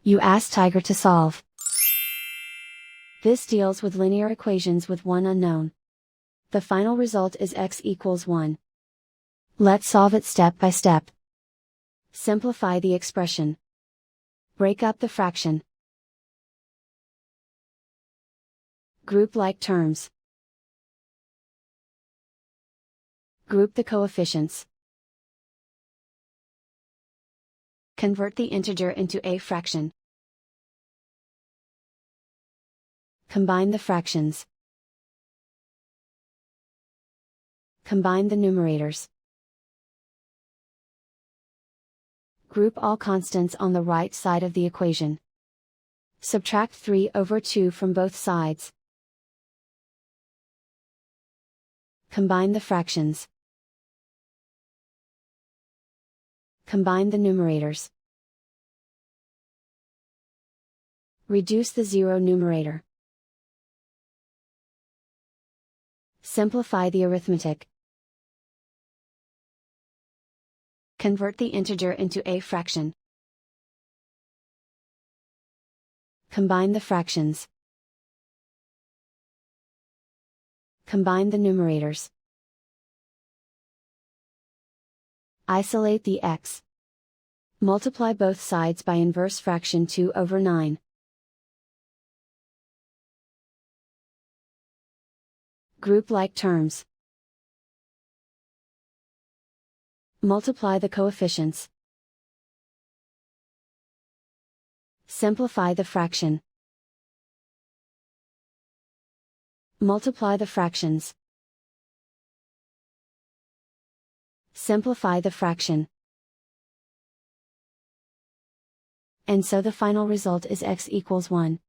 You ask Tiger to solve. This deals with linear equations with one unknown. The final result is x equals 1. Let's solve it step by step. Simplify the expression. Break up the fraction. Group like terms. Group the coefficients. Convert the integer into a fraction. Combine the fractions. Combine the numerators. Group all constants on the right side of the equation. Subtract 3/2 from both sides. Combine the fractions. Combine the numerators. Reduce the zero numerator. Simplify the arithmetic. Convert the integer into a fraction. Combine the fractions. Combine the numerators. Isolate the x. Multiply both sides by inverse fraction 2/9. Group like terms. Multiply the coefficients. Simplify the fraction. Multiply the fractions. Simplify the fraction. And so the final result is x equals 1.